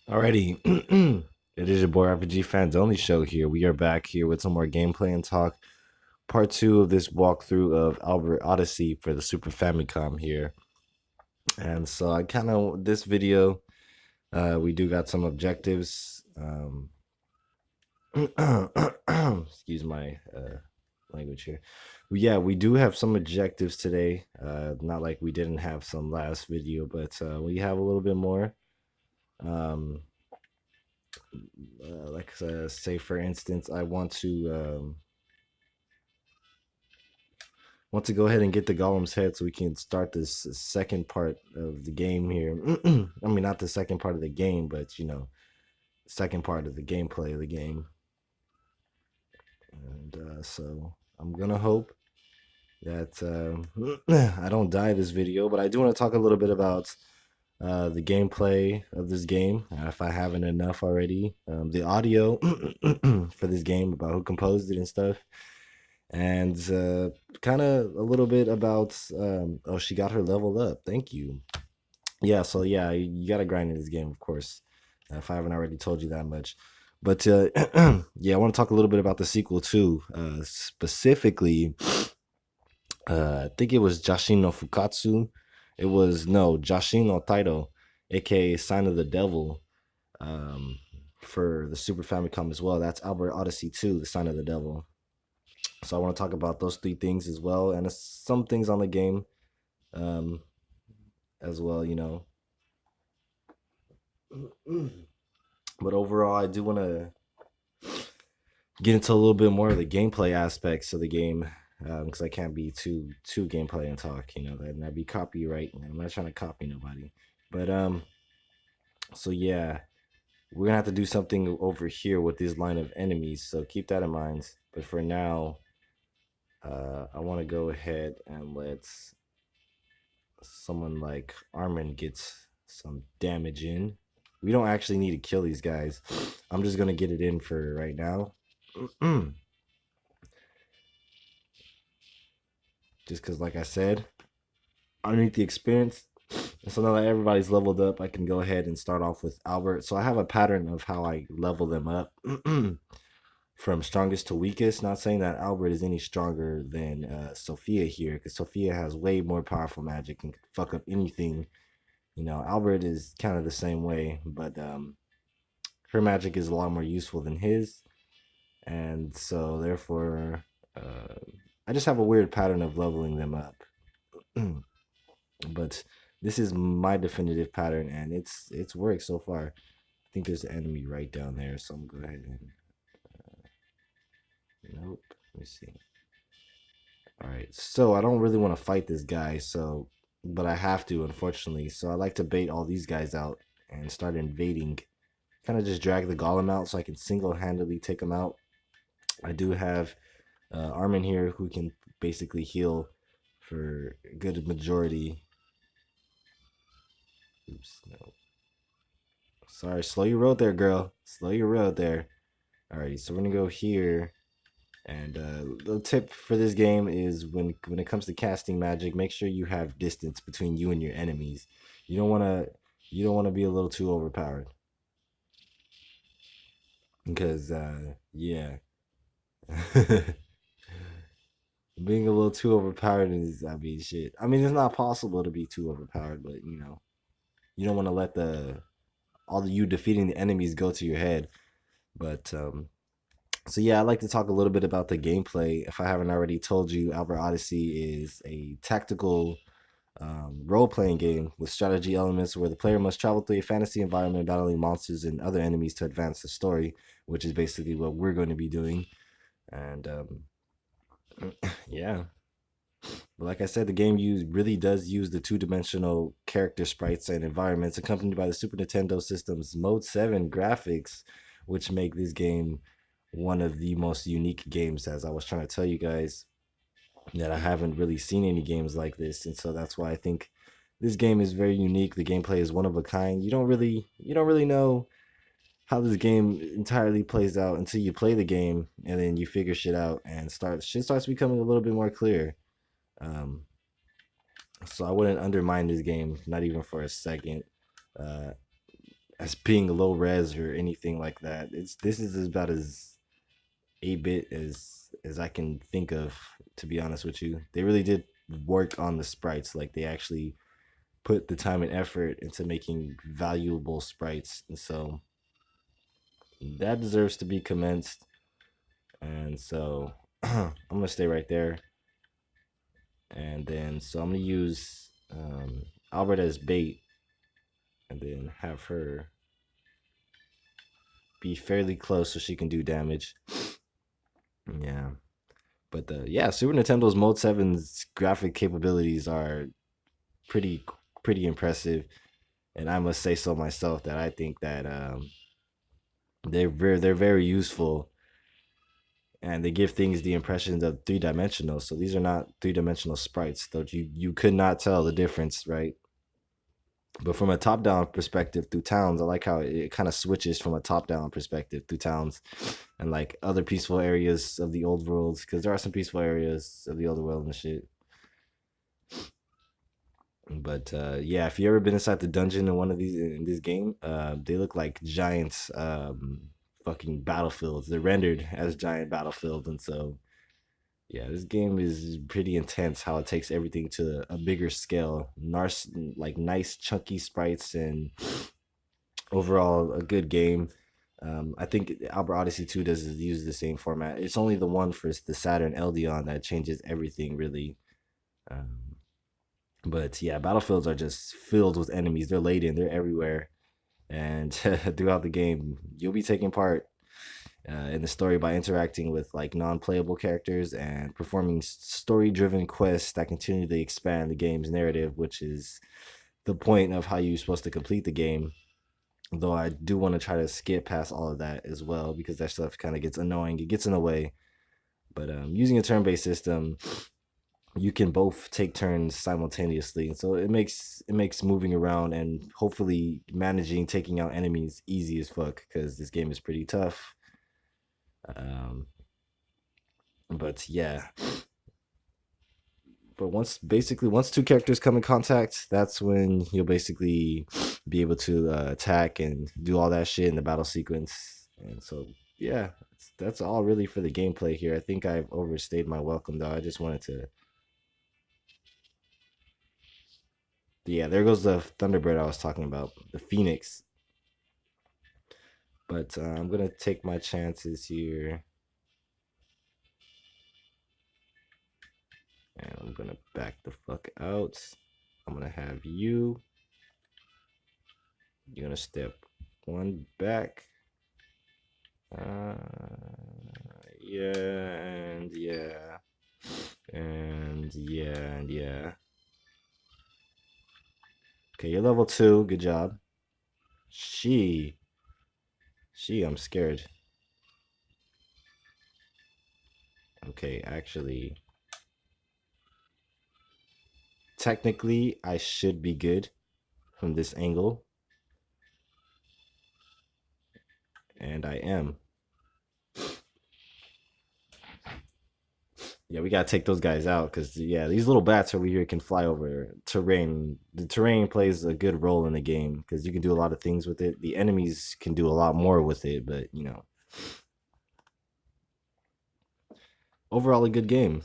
Alrighty, it is your boy RPG Fans Only Show here. We are back here with some more gameplay and talk. Part two of this walkthrough of Albert Odyssey for the Super Famicom here. And so I kind of this video, we do got some objectives. Excuse my language here. Yeah, we do have some objectives today. Not like we didn't have some last video, but we have a little bit more. Um, like say for instance, I want to go ahead and get the golem's head so we can start this second part of the game here. I mean, not the second part of the game, but second part of the gameplay of the game. And so I'm gonna hope that I don't die this video, but I do want to talk a little bit about the gameplay of this game, if I haven't enough already. The audio for this game, about who composed it and stuff, and kind of a little bit about. Oh, she got her leveled up. Thank you. Yeah, so yeah, you got to grind in this game, of course. If I haven't already told you that much. But yeah, I want to talk a little bit about the sequel too. Specifically, I think it was Jashin no Fukatsu. It was no Jashin no Taito, aka Sign of the Devil, um, for the Super Famicom as well. That's Albert Odyssey 2, the Sign of the Devil. So I want to talk about those three things as well, and some things on the game um, as well. But overall, I do want to get into a little bit more of the gameplay aspects of the game because I can't be too gameplay and talk. That'd be copyright. I'm not trying to copy nobody. But so yeah, we're gonna have to do something over here with this line of enemies. So keep that in mind. But for now, I want to go ahead and let someone like Armin get some damage in. We don't actually need to kill these guys. I'm just gonna get it in for right now. Just because, like I said, I need the experience. So now that everybody's leveled up, I can go ahead and start off with Albert. So I have a pattern of how I level them up from strongest to weakest. Not saying that Albert is any stronger than Sophia here, because Sophia has way more powerful magic and can fuck up anything. Albert is kind of the same way, but her magic is a lot more useful than his. And so, therefore, uh, I just have a weird pattern of leveling them up. But this is my definitive pattern, and it's worked so far. I think there's an enemy right down there, so I'm gonna go ahead and nope. Let me see. All right, so I don't really want to fight this guy, but I have to, unfortunately. So I like to bait all these guys out and start invading. Kind of just drag the golem out so I can single-handedly take him out. I do have Armin here who can basically heal for a good majority. Oops, no. Sorry, slow your road there, girl. Slow your road there. Alrighty, so we're gonna go here. And the tip for this game is when it comes to casting magic, make sure you have distance between you and your enemies. You don't wanna be a little too overpowered. Because yeah. Being a little too overpowered is, I mean, shit. I mean, it's not possible to be too overpowered, but you don't want to let all you defeating the enemies go to your head. But so yeah, I'd like to talk a little bit about the gameplay. If I haven't already told you, Albert Odyssey is a tactical role-playing game with strategy elements where the player must travel through a fantasy environment, battling monsters and other enemies to advance the story, which is basically what we're going to be doing. And yeah, but like I said, the game really does use the two-dimensional character sprites and environments accompanied by the Super Nintendo system's Mode 7 graphics, which make this game one of the most unique games, as I was trying to tell you guys, that I haven't really seen any games like this. And so that's why I think this game is very unique. The gameplay is one of a kind. You don't really know how this game entirely plays out until you play the game and then you figure shit out and shit starts becoming a little bit more clear. Um, so I wouldn't undermine this game, not even for a second. Uh, as being low res or anything like that. It's this is about as 8-bit as I can think of, to be honest with you. They really did work on the sprites. Like they actually put the time and effort into making valuable sprites. And so that deserves to be commenced. And so I'm gonna stay right there. And then so I'm gonna use Albert as bait and then have her be fairly close so she can do damage. Yeah. But yeah, Super Nintendo's Mode 7's graphic capabilities are pretty pretty impressive. And I must say so myself that I think that they're very useful, and they give things the impressions of 3 dimensional. So these are not 3 dimensional sprites, though you could not tell the difference, right? But from a top down perspective through towns, I like how it kind of switches from a top down perspective through towns and like other peaceful areas of the old worlds, because there are some peaceful areas of the older world and shit. But yeah, if you ever been inside the dungeon in one of these in this game, they look like giant fucking battlefields. They're rendered as giant battlefields, and so yeah, this game is pretty intense. How it takes everything to a bigger scale, like nice chunky sprites, and overall a good game. I think Albert Odyssey 2 does use the same format. It's only the one for the Saturn Eldeon that changes everything really. Um, but yeah, battlefields are just filled with enemies. They're laden. They're everywhere, and throughout the game, you'll be taking part in the story by interacting with like non-playable characters and performing story-driven quests that continue to expand the game's narrative, which is the point of how you're supposed to complete the game. Though I do want to try to skip past all of that as well because that stuff kind of gets annoying. It gets in the way. But using a turn-based system, you can both take turns simultaneously, and so it makes moving around and hopefully managing taking out enemies easy as fuck because this game is pretty tough. Um, but yeah, but once two characters come in contact, that's when you'll basically be able to attack and do all that shit in the battle sequence. And so yeah, that's all really for the gameplay here. I think I've overstayed my welcome though. I just wanted to. Yeah, there goes the Thunderbird I was talking about, the Phoenix. But I'm gonna take my chances here, and I'm gonna back the fuck out. I'm gonna have you. You're gonna step one back. Uh, yeah, and yeah, and yeah, and yeah. Okay, you're level 2. Good job. She, I'm scared. Okay, actually, technically, I should be good from this angle, and I am. Yeah, we gotta take those guys out because yeah, these little bats over here can fly over terrain. The terrain plays a good role in the game because you can do a lot of things with it. The enemies can do a lot more with it, but overall a good game.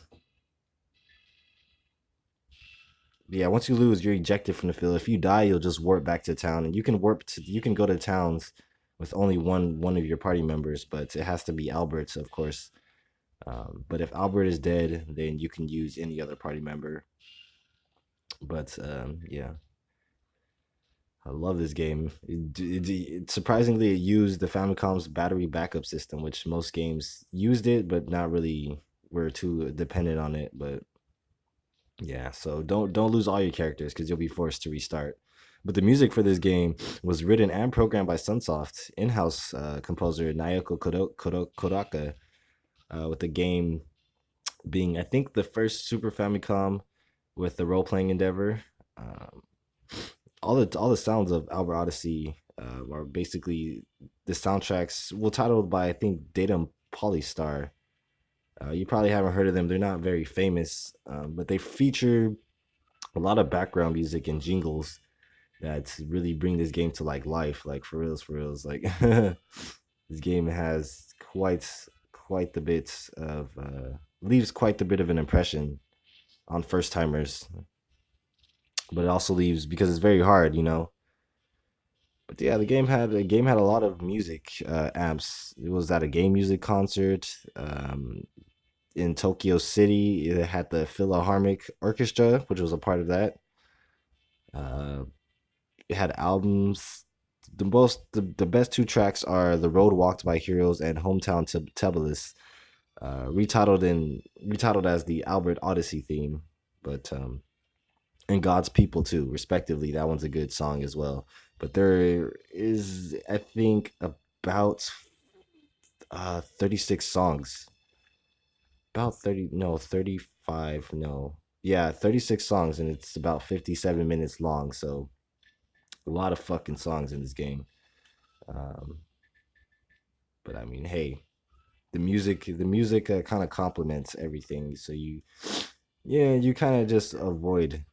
Yeah, once you lose, you're ejected from the field. If you die, you'll just warp back to town, and you can go to towns with only one of your party members, but it has to be Albert's, of course. But if Albert is dead, then you can use any other party member. But yeah, I love this game. Surprisingly, it used the Famicom's battery backup system, which most games used it, but not really were too dependent on it. But yeah, so don't lose all your characters because you'll be forced to restart. But the music for this game was written and programmed by Sunsoft in-house composer Naoko Kodaka, with the game being, I think, the first Super Famicom with the role-playing endeavor. Um, all the sounds of Albert Odyssey are basically the soundtracks. Well, titled by I think Datum Polystar. You probably haven't heard of them. They're not very famous, but they feature a lot of background music and jingles. that's really bring this game to like life, like for reals. Like this game has quite the bit of leaves quite the bit of an impression on first timers, but it also leaves because it's very hard, you know. But yeah, the game had a lot of music amps. It was at a game music concert in Tokyo City. It had the Philharmonic Orchestra, which was a part of that. Uh, it had albums. The best two tracks are "The Road Walked by Heroes" and "Hometown to Teblis," retitled as the Albert Odyssey theme, but and God's People too, respectively. That one's a good song as well. But there is, I think, about 36 songs. About 30, no, 35, no. Yeah, 36 songs, and it's about 57 minutes long. So a lot of fucking songs in this game. Um, but I mean, hey, the music kind of complements everything. So yeah, you kind of just avoid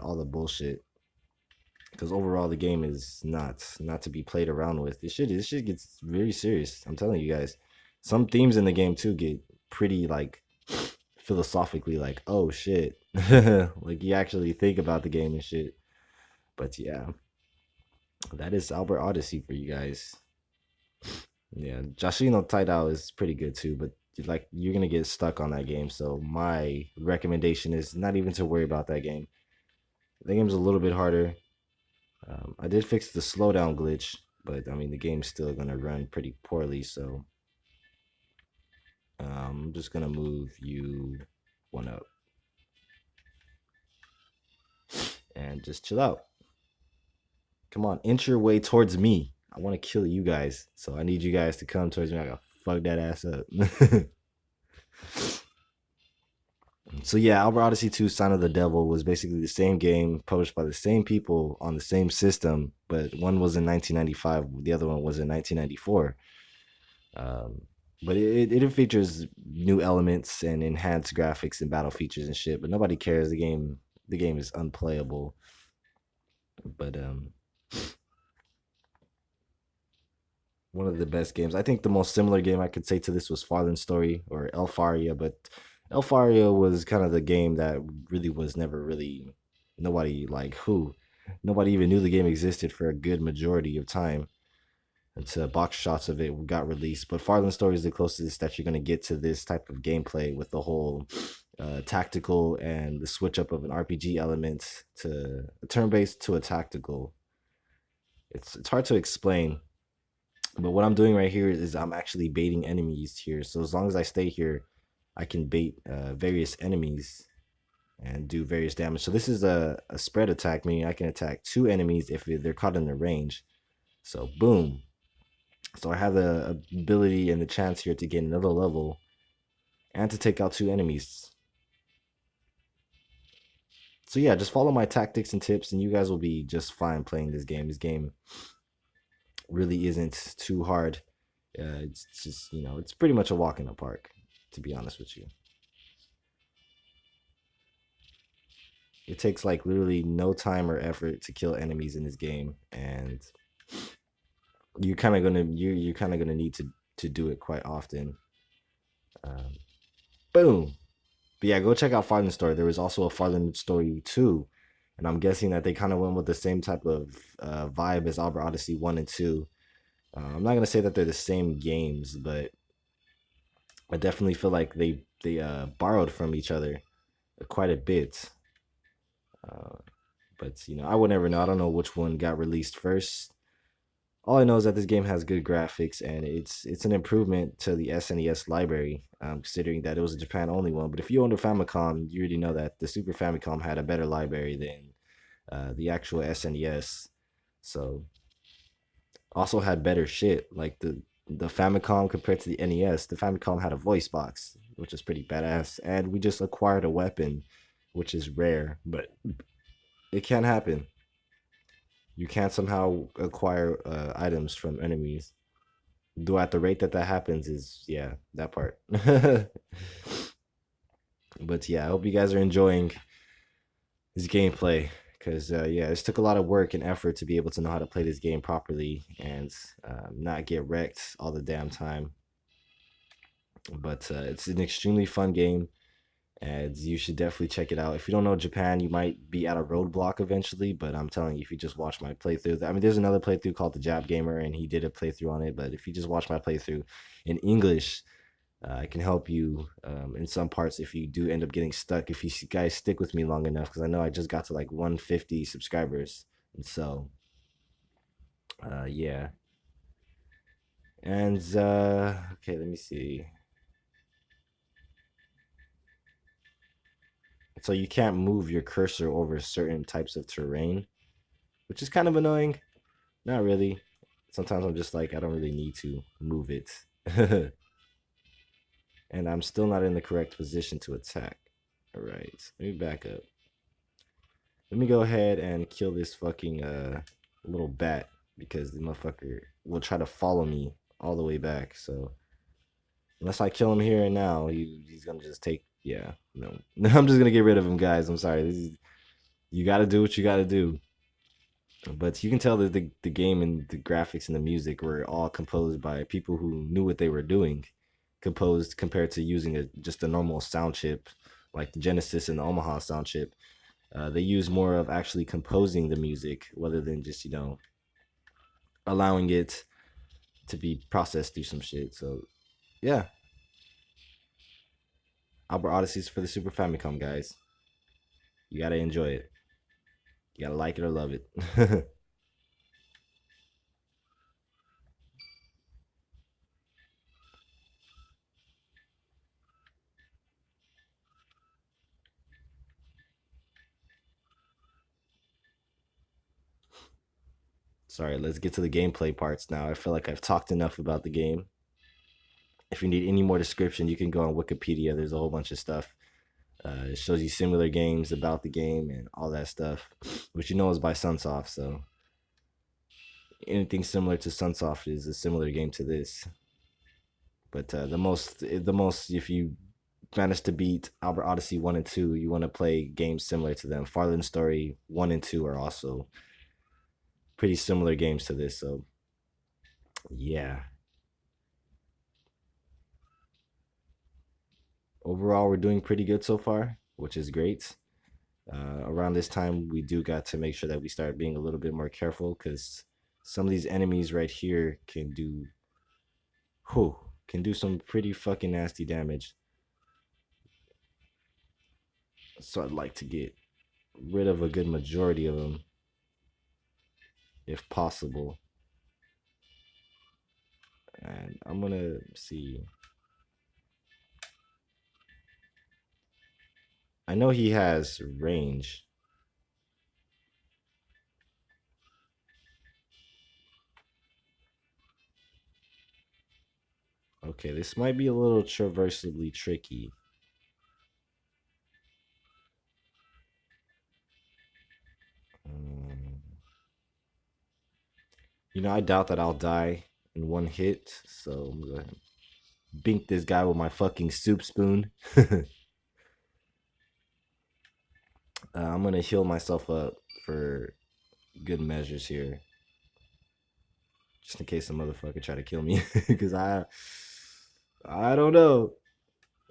all the bullshit because overall the game is not to be played around with. This shit gets very serious. I'm telling you guys. Some themes in the game too get pretty like philosophically like, oh shit. Like you actually think about the game and shit. But yeah, that is Albert Odyssey for you guys. Yeah, Joshino Taidao is pretty good too, but like you're gonna get stuck on that game. So my recommendation is not even to worry about that game. The game's a little bit harder. I did fix the slowdown glitch, but I mean the game's still gonna run pretty poorly. So I'm just gonna move you one up and just chill out. Come on, inch your way towards me. I want to kill you guys, so I need you guys to come towards me. I gotta fuck that ass up. So yeah, Albert Odyssey 2 Sign of the Devil was basically the same game published by the same people on the same system, but one was in 1995, the other one was in 1994. Um, but it features new elements and enhanced graphics and battle features and shit, but nobody cares. The game is unplayable. But one of the best games. I think the most similar game I could say to this was Farland Story or Elfaria, but Elfaria was kind of the game that really was never really nobody like who nobody even knew the game existed for a good majority of time until box shots of it got released. But Farland Story is the closest that you're gonna get to this type of gameplay with the whole tactical and the switch up of an RPG element to a turn based to a tactical. It's hard to explain, but what I'm doing right here is I'm actually baiting enemies here. So as long as I stay here, I can bait various enemies and do various damage. So this is a spread attack, meaning I can attack two enemies if they're caught in the range. So boom. So I have the ability and the chance here to get another level and to take out two enemies. So yeah, just follow my tactics and tips and you guys will be just fine playing this game. This game really isn't too hard. It's just, it's pretty much a walk in the park, to be honest with you. It takes like literally no time or effort to kill enemies in this game, and you're kind of gonna need to do it quite often. Um, Boom. But yeah, go check out Farland Story. There was also a Farland Story 2, and I'm guessing that they kind of went with the same type of vibe as Albert Odyssey 1 and 2. I'm not gonna say that they're the same games, but I definitely feel like they borrowed from each other quite a bit. Uh, but I would never know. I don't know which one got released first. All I know is that this game has good graphics and it's an improvement to the SNES library. Considering that it was a Japan only one. But if you owned a Famicom, you already know that the Super Famicom had a better library than the actual SNES. So also had better shit like the Famicom compared to the NES. The Famicom had a voice box, which is pretty badass, and we just acquired a weapon, which is rare, but it can happen. You can't somehow acquire items from enemies. Though at the rate that that happens is yeah that part. But yeah, I hope you guys are enjoying this gameplay Because yeah, it took a lot of work and effort to be able to know how to play this game properly and not get wrecked all the damn time. But it's an extremely fun game, and you should definitely check it out. If you don't know Japan, you might be at a roadblock eventually, but I'm telling you, if you just watch my playthrough, I mean, there's another playthrough called the Jap Gamer, and he did a playthrough on it. But if you just watch my playthrough in English, I can help you in some parts if you do end up getting stuck. If you guys stick with me long enough, because I know I just got to like 150 subscribers, and so yeah. And okay, let me see. So you can't move your cursor over certain types of terrain, which is kind of annoying. Not really. Sometimes I'm just like, I don't really need to move it. And I'm still not in the correct position to attack. All right, let me back up. Let me go ahead and kill this fucking little bat because the motherfucker will try to follow me all the way back. So unless I kill him here and now, he's gonna just take. Yeah, no, I'm just gonna get rid of him, guys. I'm sorry. You got to do what you got to do. But you can tell that the game and the graphics and the music were all composed by people who knew what they were doing, composed compared to using just a normal sound chip like the Genesis and the Omaha sound chip. They use more of actually composing the music rather than just allowing it to be processed through some shit. So yeah, Albert Odyssey's for the Super Famicom, guys. You gotta enjoy it. You gotta like it or love it. Sorry, let's get to the gameplay parts now. I feel like I've talked enough about the game. If you need any more description, you can go on Wikipedia. There's a whole bunch of stuff. It shows you similar games about the game and all that stuff, which you know is by Sunsoft. So anything similar to Sunsoft is a similar game to this. But the most, if you manage to beat Albert Odyssey 1 and 2, you want to play games similar to them. Farland Story 1 and 2 are also pretty similar games to this. So yeah, overall we're doing pretty good so far, which is great. Around this time, we do got to make sure that we start being a little bit more careful because some of these enemies right here whew, can do some pretty fucking nasty damage. So I'd like to get rid of a good majority of them if possible. And I'm gonna see. I know he has range. Okay, this might be a little traversably tricky. Um, I doubt that I'll die in one hit, so I'm gonna bink this guy with my fucking soup spoon. I'm gonna heal myself up for good measures here, just in case some motherfucker try to kill me, because I don't know.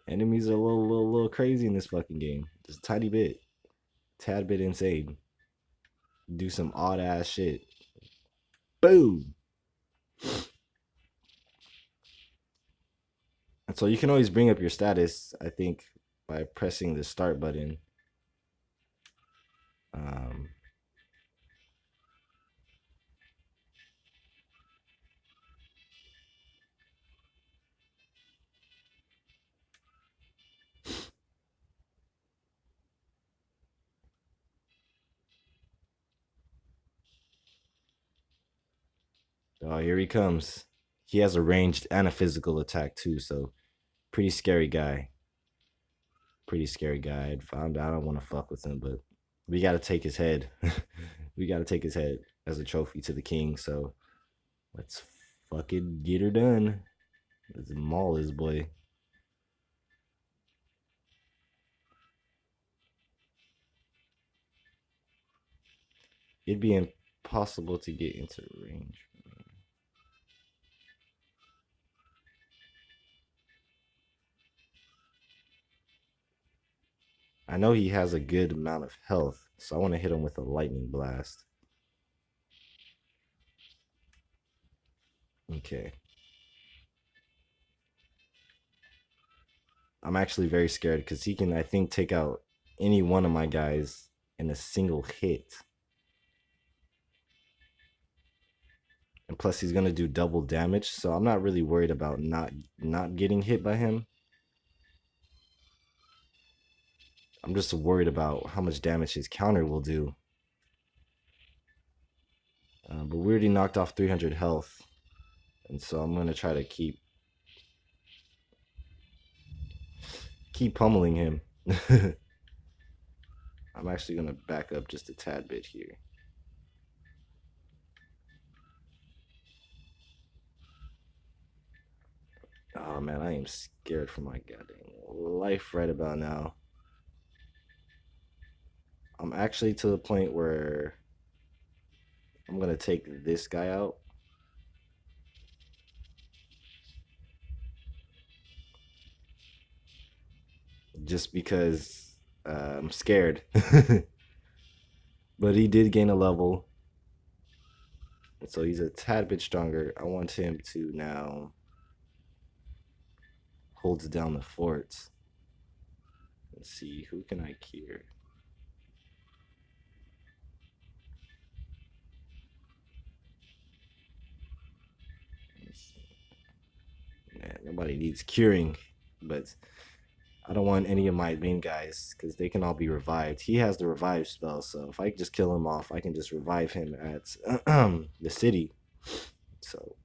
Enemies are a little crazy in this fucking game. Just a tiny bit, tad bit insane. Do some odd ass shit. Boom. And so you can always bring up your status, I think, by pressing the start button. Um, oh, here he comes. He has a ranged and a physical attack too, so pretty scary guy. Pretty scary guy. I found out I don't want to fuck with him, but we got to take his head. We got to take his head as a trophy to the king. So let's fucking get her done. Let's maul this boy. It'd be impossible to get into range. I know he has a good amount of health, so I want to hit him with a lightning blast. Okay. I'm actually very scared because he can, I think, take out any one of my guys in a single hit. And plus he's gonna do double damage, so I'm not really worried about not getting hit by him. I'm just worried about how much damage his counter will do. But we already knocked off 300 health, and so I'm gonna try to keep pummeling him. I'm actually gonna back up just a tad bit here. Oh man, I am scared for my goddamn life right about now. I'm actually to the point where I'm gonna take this guy out. Just because I'm scared. But he did gain a level. And so he's a tad bit stronger. I want him to now hold down the fort. Let's see, who can I cure? Man, nobody needs curing, but I don't want any of my main guys because they can all be revived. He has the revive spell, so if I just kill him off, I can just revive him at the city. So,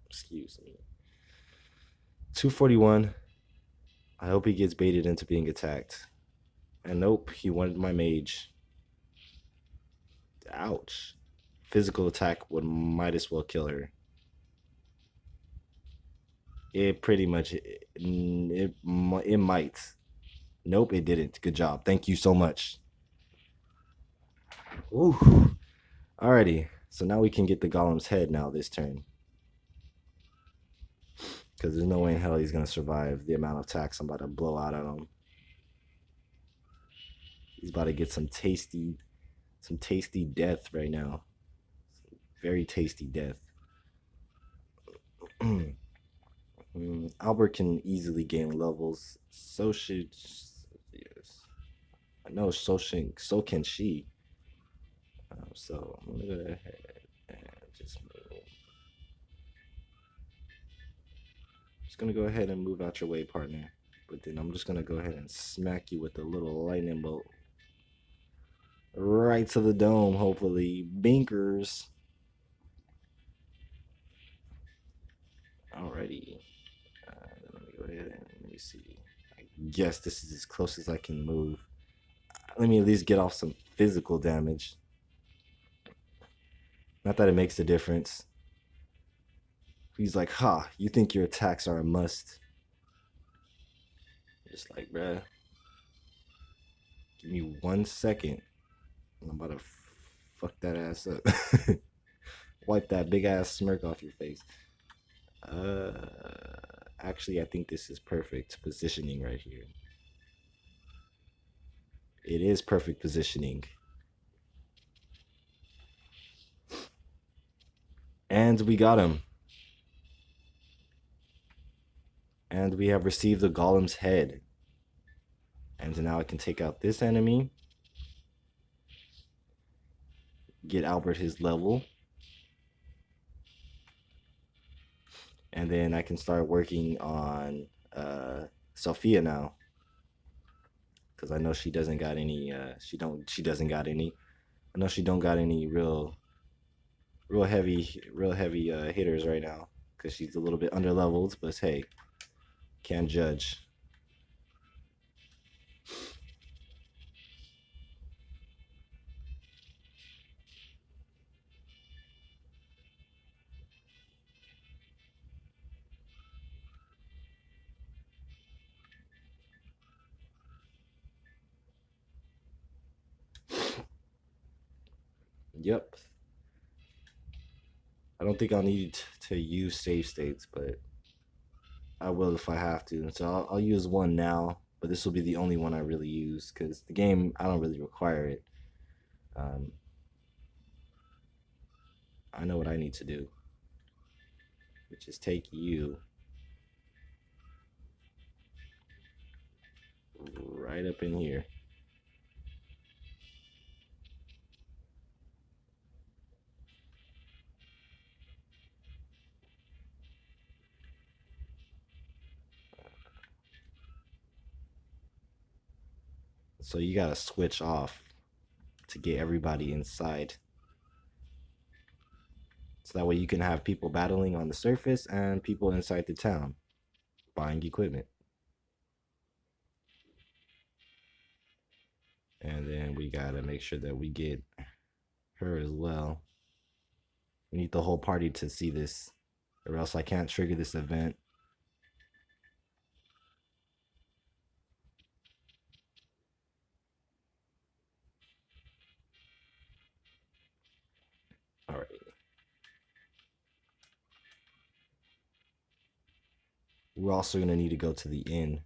excuse me. 241. I hope he gets baited into being attacked. And nope, he wanted my mage. Ouch. Physical attack would might as well kill her. It pretty much it might. Nope, it didn't. Good job. Thank you so much. Ooh. Alrighty. So now we can get the golem's head now this turn. Because there's no way in hell he's gonna survive the amount of attacks I'm about to blow out on him. He's about to get some tasty death right now. Very tasty death. Albert can easily gain levels. So should yes. I know so can she. So I'm gonna go ahead and just move. Just gonna go ahead and move out your way, partner. But then I'm just gonna go ahead and smack you with a little lightning bolt. Right to the dome, hopefully. Binkers. Alrighty. Let me go ahead and let me see. I guess this is as close as I can move. Let me at least get off some physical damage. Not that it makes a difference. He's like, ha, you think your attacks are a must. Just like, bruh, give me 1 second. I'm about to fuck that ass up. Wipe that big ass smirk off your face. Actually, I think this is perfect positioning right here. It is perfect positioning. And we got him. And we have received the golem's head. And now I can take out this enemy. Get Albert his level. And then I can start working on Sophia now. Because I know she doesn't got any she doesn't got any. I know she don't got any real heavy hitters right now. Because she's a little bit under leveled, but hey, can't judge. Yep. I don't think I'll need to use save states, but I will if I have to. So I'll use one now, but this will be the only one I really use because the game, I don't really require it. Um, I know what I need to do, which is take you right up in here. So you gotta switch off to get everybody inside. So that way you can have people battling on the surface and people inside the town buying equipment. And then we gotta make sure that we get her as well. We need the whole party to see this, or else I can't trigger this event. All right. We're also gonna need to go to the inn.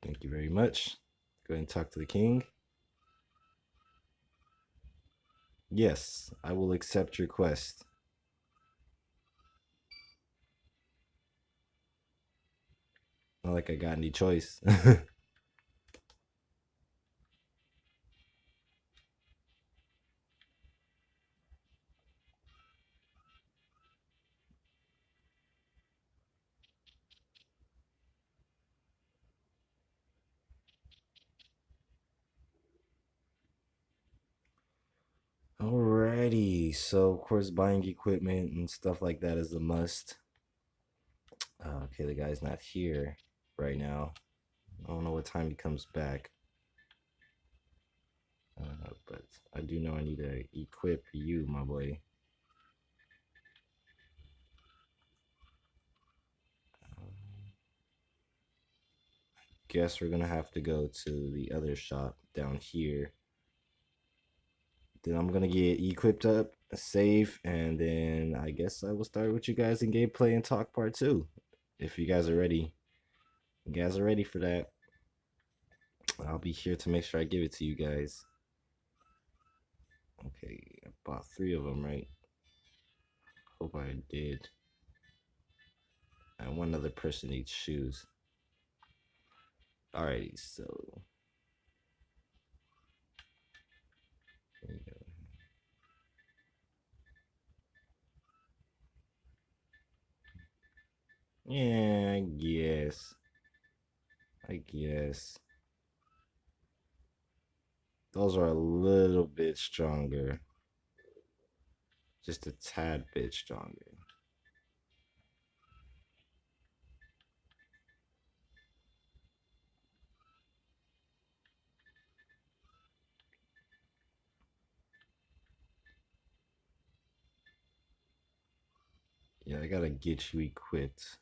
Thank you very much. Go ahead and talk to the king. Yes, I will accept your quest. Not like I got any choice. Alrighty, so of course buying equipment and stuff like that is a must. Okay, the guy's not here right now. I don't know what time he comes back. But I do know I need to equip you, my boy. Guess we're gonna have to go to the other shop down here. Then I'm gonna get equipped up, save, and then I guess I will start with you guys in gameplay and talk part two. If you guys are ready. You guys are ready for that. I'll be here to make sure I give it to you guys. Okay, I bought 3 of them, right? Hope I did. And one other person needs shoes. Alrighty, so there you go. Yeah, I guess. I guess. Those are a little bit stronger. Just a tad bit stronger. Yeah, I gotta get you equipped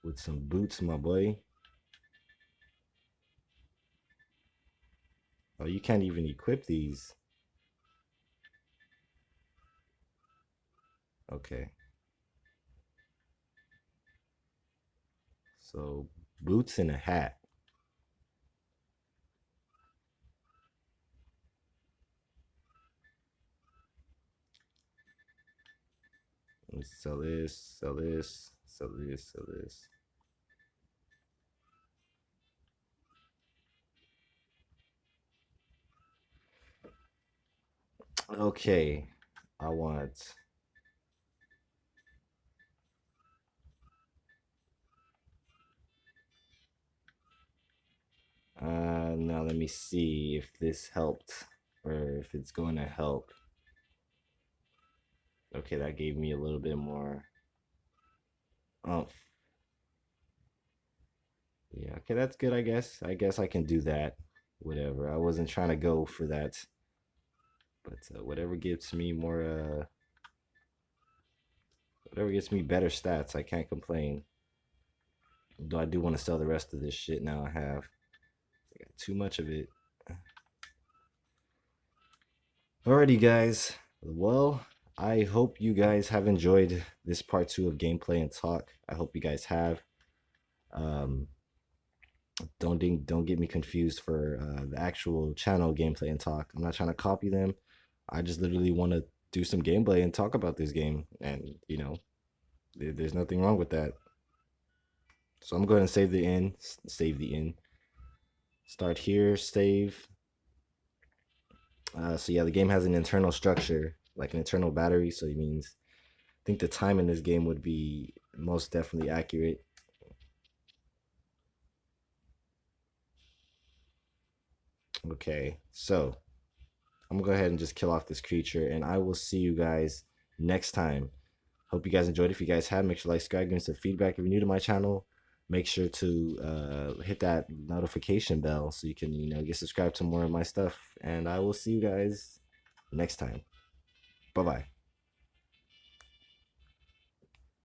with some boots, my boy. Oh, you can't even equip these. Okay. So, boots and a hat. Let's sell this, sell this, sell this, sell this. Okay. I want now let me see if this helped or if it's going to help. Okay, that gave me a little bit more oomph. Yeah, okay, that's good, I guess. I guess I can do that. Whatever. I wasn't trying to go for that, but whatever gets me more, whatever gets me better stats, I can't complain. Though I do want to sell the rest of this shit now I have. I got too much of it. Alrighty, guys. Well, I hope you guys have enjoyed this part two of gameplay and talk. I hope you guys have. Um, don't get me confused for the actual channel gameplay and talk. I'm not trying to copy them. I just literally want to do some gameplay and talk about this game, and there's nothing wrong with that. So I'm going to save the in, save the in. Start here, save. So yeah, the game has an internal structure, like an internal battery. So it means I think the time in this game would be most definitely accurate. Okay, so I'm gonna go ahead and just kill off this creature, and I will see you guys next time. Hope you guys enjoyed. If you guys have, make sure to like, subscribe, give me some feedback. If you're new to my channel, make sure to hit that notification bell so you can get subscribed to more of my stuff. And I will see you guys next time. Bye bye.